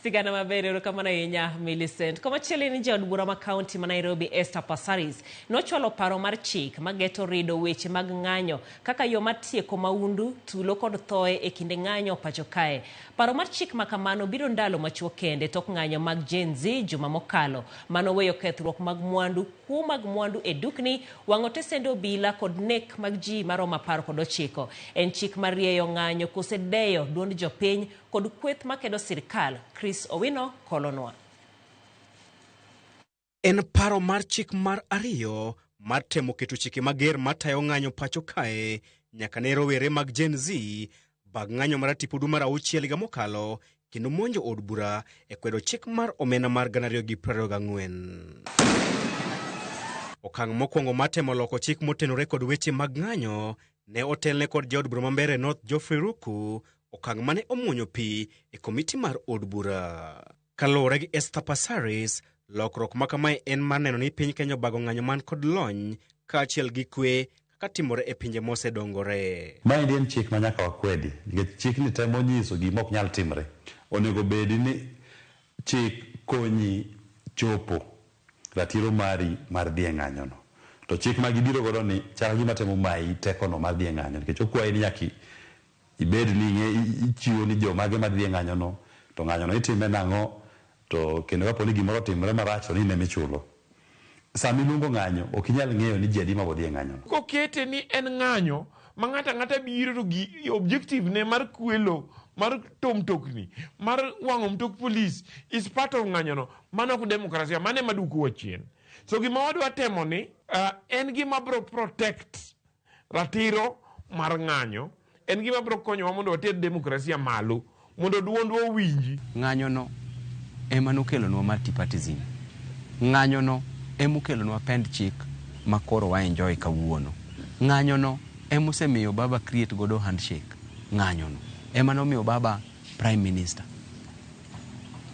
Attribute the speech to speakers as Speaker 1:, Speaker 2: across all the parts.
Speaker 1: Sigana maber kamano ahinya Millicent. Komachielo ni jaod bura ma kaunti ma Nairobi Esther Passaris nochwalo paro mar chik mageto rido weche mag ng'anyo kaka yo matieko maundu, tulo kod thoe e kinde ng'anyo pacho kae. Paro mar chik makamano biro ndalo machuok kende tok ng'anyo mag Gen Z juma mokalo. Mano weyo kethruok mag mwandu, kuo mag mwandu e dukni, wang'o tesende obila kod nek mag ji maromo 19. En chik marieyo ng'anyo kosedeyo duond jopiny kod kweth makedo sirkal. Chris Owino kolonwa.
Speaker 2: En paro mar chik mar ariyo mar temo keto chike mager matayo ng'anyo pacho kae nyaka ne rowere mag Gen Z bag ng'anyo mar tipo dwe mar 6 higa mokalo kendo monjo od bura e kwedo chik mar omenda mar 2024. Okang' mokwongo matemo loko chik motenore kod weche mag ng'anyo ne otelne kod jaod bura mambere North Geoffrey Ruku, okang' mane omuonyo pi e komiti mar od bura. Kaluwore gi Esther Passaris, lokruok makamae en mar neno ni piny Kenya bago ng'anyo man kod lony kaachiel gi kwe kaka timore e pinje mosedongore.
Speaker 3: Maendi en chik ma nyaka wakwedi, nikech chikni temo nyiso gima ok nyal timre. Onego bedi ni chik konyi chopo ratiro mari mar dhi e ng'anyono. To chik ma gibiro godo ni chal gima temo mayi tekono mar dhi e ng'anyo, nikech okwayi ni nyaka ibed ni ichiwo ni jomage mar dhi e ng'anyono, to ng'anyono itime nang'o, to kendo kapo ni gimoro timre marach to ni ne michulo. Sami luongo ng'anyo, ok inyal ng'eyo ni ji adi ma bodhi e ng'anyono.
Speaker 4: Kokete ni en ng'anyo ma ng'ata biro to gi objective ne mar kwelo, mar tom tokni, mar wang'o mtok police is part of ng'anyono. Mano ok demokrasia, mane maduko wachien. So gima wadwa temo ni en gima bro protect ratiro mar ng'anyo, en gima bro konyowa mondo water demokrasia malo, mondo duondwa owinji.
Speaker 5: Ng'anyono ema nokelonwa multipartyism. Ng'anyono ema okelonwa pend chik makoro wa enjoy kawuono. Ng'anyono ema osemiyo baba create godo handshake. Ng'anyono ema nomiyo baba prime minister.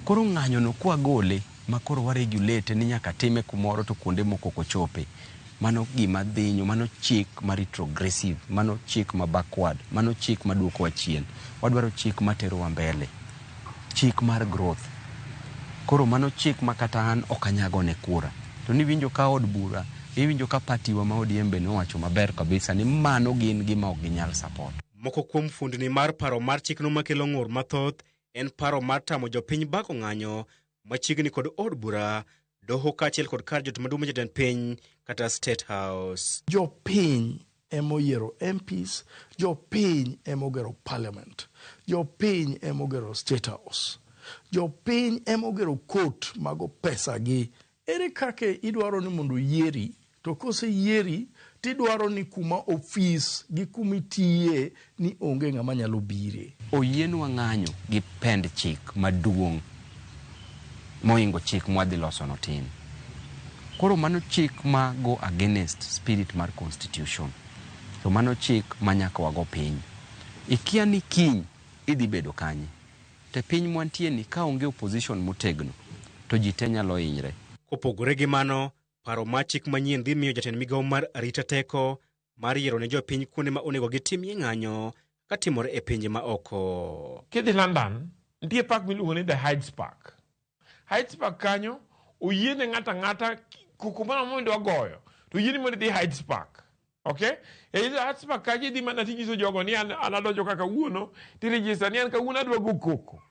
Speaker 5: Koro ng'anyono kwa gole makoro wa regulate ni nyaka time kumoro to kuonde moko kochope. Mano gima dhinyo, mano chik ma retrogressive, mano chik ma backward, mano chik ma duoko wa chien. Wadwaro chik matero wa mbele, chik mar growth. Koro mano chik ma kata an okanyago ne kura. To ni winjo ka od bura, winjo ka partiwa ma ODM be nowacho maber kabisa ni mano gin gima ok ginyal support.
Speaker 2: Moko kuom fundni mar paro mar chikno makelo ng'ur mathoth en paro mar tamo jopiny bako ng'anyo machiegni kod od bura, doho kaachiel kod kar jot maduong' jatend piny kata State House.
Speaker 6: Jopiny emoyiero MPs, jopiny emogero parliament, jopiny emogero State House, jopiny emogero court mago pesa gi. Ere kake idwaro ni mondo yieri, to kose yieri tidwaro ni kuma ofis gi kumitiye ni onge ng'ama nyalo bire.
Speaker 5: Oyienwa ng'anyo gi pend chik maduong' moingo chik mwadhi loso no tin. Koro mano chik ma go against spirit mar constitution. To mano chik ma nyaka wago piny. Ikia ni kiny idhi bedo kanye. Te piny mwantie ni ka onge opposition motegno, to ji te nyalo hinyre.
Speaker 2: Kopogore gi mano, paro mar chik manyien dhi miyo jatend migawo mar arita teko mar yiero ne jopiny kuonde ma onego gitimie ng'anyo ka timore e pinje ma oko.
Speaker 4: Kidhi London, nitie park miluongo ni the Hyde Park. Hyde Park kanyo, oyiene ng'ata kuma mondo wagoyo, to oyieni mondo dhi Hyde Park. Okay? E Hyde Park kanyo idhi mana tinyiso jogo ni an adonjo kaka wuono, tirejista ni an kawuono adwa go koko.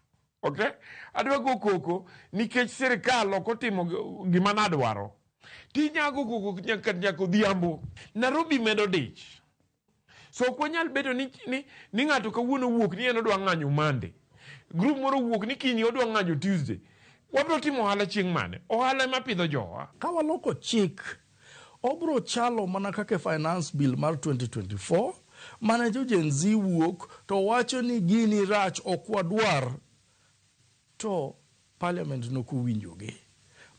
Speaker 4: Okay? Adwa go koko nikech sirkal ok otimo gima nadwaro. Tinyago koko nyaka odhiambo. Nairobi medo dich. So ok wanyal bedo ni ng'ato kawuono wuok ni en odwa ng'anyo Monday. Group moro wuok ni kiny odwa ng'anyo Tuesday. Wabro timo ohala chieng' mane? Ohala ema pidho jowa.
Speaker 6: Ka waloko chik, obro chalo mana kaka finance bill mar 2024, mana jo Gen Z wuok to wacho ni gini rach ok wadwar, to parliament nokuwinjogi.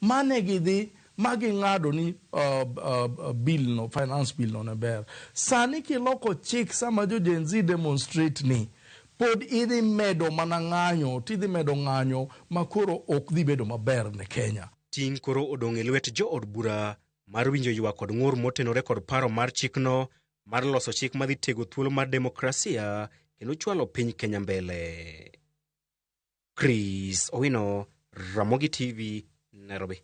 Speaker 6: Mane gidhi magi ng'ado ni bill no, finance bill no ne ber. Sani kiloko chik sama jo Gen Z demonstrate ni, pod idhi medo mana ng'anyo, tidhi medo ng'anyo makoro ok dhi bedo maber ne Kenya.
Speaker 2: Ting' koro odong' e lwet jo od bura mar winjo ywak kod ng'ur motenore kod paro mar chikno mar loso chik madhi tego thuolo mar demokrasia kendo chwalo piny Kenya mbele. Chris Owino, Ramogi TV, Nairobi.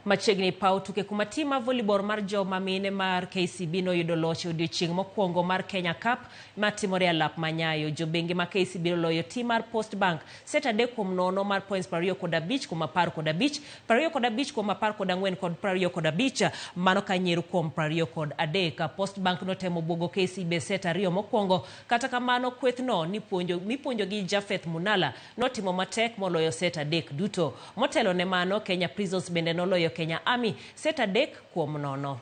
Speaker 1: Machiegni paw tuke kuma tim mar volleyball mar joma mine mar KCB noyudo loch odiochieng' mokwongo mar Kenya Cup matimore e alap manyayo. Jobengi ma KCB oloyo tim mar Post Bank set 3-0 mar points 25 kuom 15, 25 kuom 14 kod 25, mano ka nyiero kuom 23. Post Bank notemo buogo KCB set 2 mokwongo, kata kamano kwethno mipuonjo gi Jafeth Munala notimo matek moloyo set 3 duto. Motelo ne mano, Kenya Prisons bende noloyo Kenya Army set 3-0.